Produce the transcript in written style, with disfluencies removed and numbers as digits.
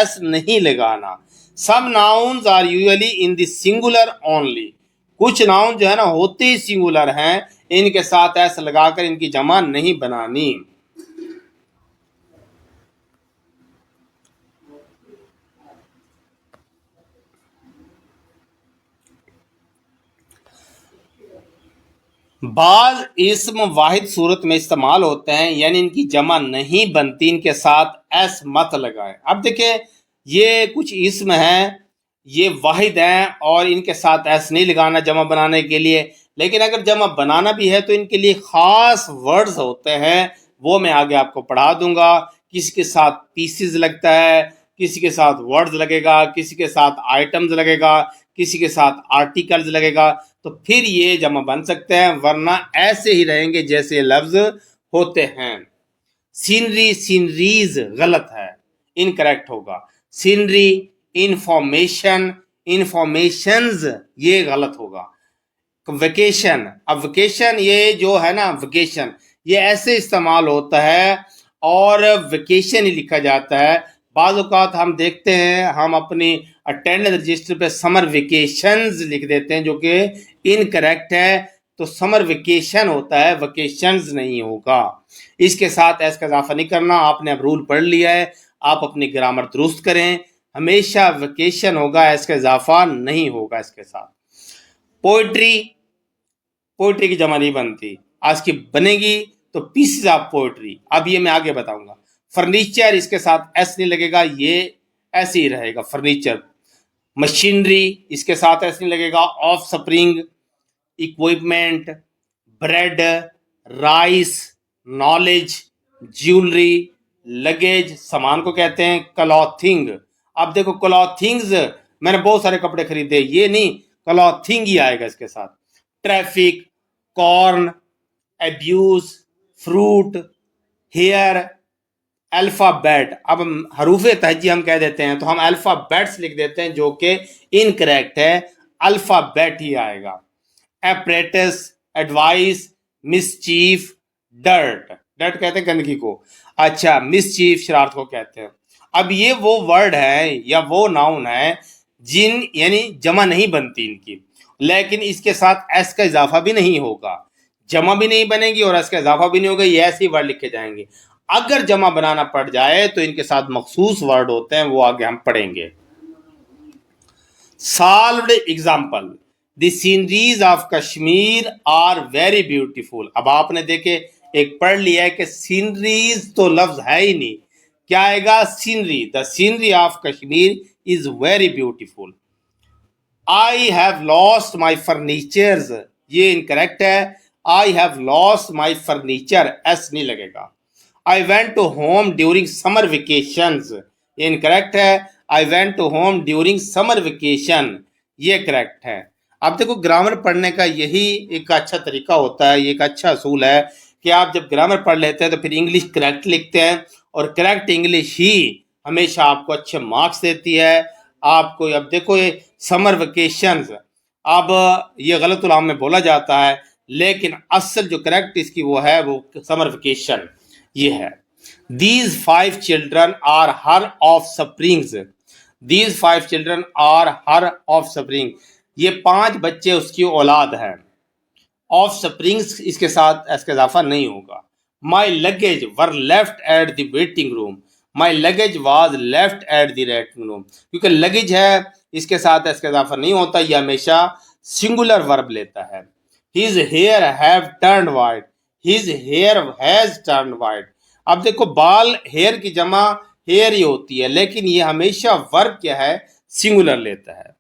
S नहीं लगाना। Some nouns are usually in the singular only, कुछ नाउन जो है ना होते ही सिंगुलर हैं, इनके साथ एस लगाकर इनकी जमा नहीं बनानी। बाज इस्म वाहिद सूरत में इस्तेमाल होते हैं, यानी इनकी जमा नहीं बनती, इनके साथ एस मत लगाएं। अब देखिए ये कुछ इस्म हैं, ये वाहिद हैं और इनके साथ एस नहीं लगाना जमा बनाने के लिए, लेकिन अगर जमा बनाना भी है तो इनके लिए ख़ास वर्ड्स होते हैं, वो मैं आगे आपको पढ़ा दूंगा। किसी के साथ पीसेस लगता है, किसी के साथ वर्ड्स लगेगा, किसी के साथ आइटम्स लगेगा, किसी के साथ आर्टिकल्स लगेगा, तो फिर ये जमा बन सकते हैं, वरना ऐसे ही रहेंगे जैसे लफ्ज होते हैं। सीनरी, सीनरीज गलत है, इनकरेक्ट होगा। सीनरी, इंफॉर्मेशन, इंफॉर्मेशंस ये गलत होगा। वेकेशन, अब वेकेशन ये जो है ना, वेकेशन ये ऐसे इस्तेमाल होता है और वेकेशन ही लिखा जाता है। बाज़ औक़ात हम देखते हैं, हम अपनी अटेंडेंस रजिस्टर पे समर वेकेशंस लिख देते हैं, जो कि इनकरेक्ट है। तो समर वेकेशन होता है, वेकेशंस नहीं होगा। इसके साथ एस का इजाफा नहीं करना। आपने अब रूल पढ़ लिया है, आप अपनी ग्रामर दुरुस्त करें। हमेशा वेकेशन होगा, एस का इजाफा नहीं होगा इसके साथ। पोइट्री, पोइट्री की जमा नहीं बनती, आज की बनेगी तो पीसेस ऑफ पोइट्री। अब ये मैं आगे बताऊंगा। फर्नीचर, इसके साथ एस नहीं लगेगा, ये ऐसे ही रहेगा फर्नीचर। मशीनरी, इसके साथ एस नहीं लगेगा। Of spring, equipment, bread, rice, knowledge, jewellery, luggage, सामान को कहते हैं। क्लॉथिंग, अब देखो क्लॉथिंग्स, मैंने बहुत सारे कपड़े खरीदे, ये नहीं, क्लॉथिंग ही आएगा इसके साथ। Traffic, corn, abuse, fruit, hair, alphabet. अब हरूफ तहजी हम कह देते हैं तो हम अल्फ़ाबेट्स लिख देते हैं, जो कि इनकरेक्ट है, अल्फ़ाबेट ही आएगा। Apparatus, advice, mischief, dirt, dirt कहते हैं गंदगी को, अच्छा मिसचीफ शरारत को कहते हैं। अब ये वो वर्ड है या वो नाउन है जिन यानी जमा नहीं बनती इनकी, लेकिन इसके साथ एस का इजाफा भी नहीं होगा, जमा भी नहीं बनेगी और एस का इजाफा भी नहीं होगा, ये ऐसे ही वर्ड लिखे जाएंगे। अगर जमा बनाना पड़ जाए तो इनके साथ मखसूस वर्ड होते हैं, वो आगे हम पढ़ेंगे। Solved example, the sceneries of Kashmir are very beautiful. अब आपने देखे एक पढ़ लिया है कि सीनरीज तो लफ्ज है ही नहीं, क्या आएगा scenery. The scenery of Kashmir is very beautiful. I have lost my furnitures, ये इनकरेक्ट है। I have lost my furniture, S नहीं लगेगा। I went to home during summer vacations, ये इनकरेक्ट है। I went to home during summer vacation, ये correct है। अब देखो ग्रामर पढ़ने का यही एक अच्छा तरीका होता है, ये एक अच्छा असूल है कि आप जब ग्रामर पढ़ लेते हैं तो फिर इंग्लिश करेक्ट लिखते हैं, और करेक्ट इंग्लिश ही हमेशा आपको अच्छे मार्क्स देती है आपको। अब देखो ये समर वेकेशंस, अब ये गलत उलाम में बोला जाता है, लेकिन असल जो करेक्ट इसकी वो है वो समर वेकेशन ये है। These 5 children are her offsprings. These 5 children are her offspring. ये 5 बच्चे उसकी औलाद हैं। Offsprings इसके साथ इसका इजाफा नहीं होगा। My luggage were left at the waiting room. My luggage was left at the waiting room. क्योंकि लगेज है, इसके साथ इसका इजाफा नहीं होता, ये हमेशा सिंगुलर वर्ब लेता है। His hair have turned white. His hair has turned white. अब देखो बाल हेयर की जमा हेयर ही होती है, लेकिन ये हमेशा वर्ब क्या है, सिंगुलर लेता है।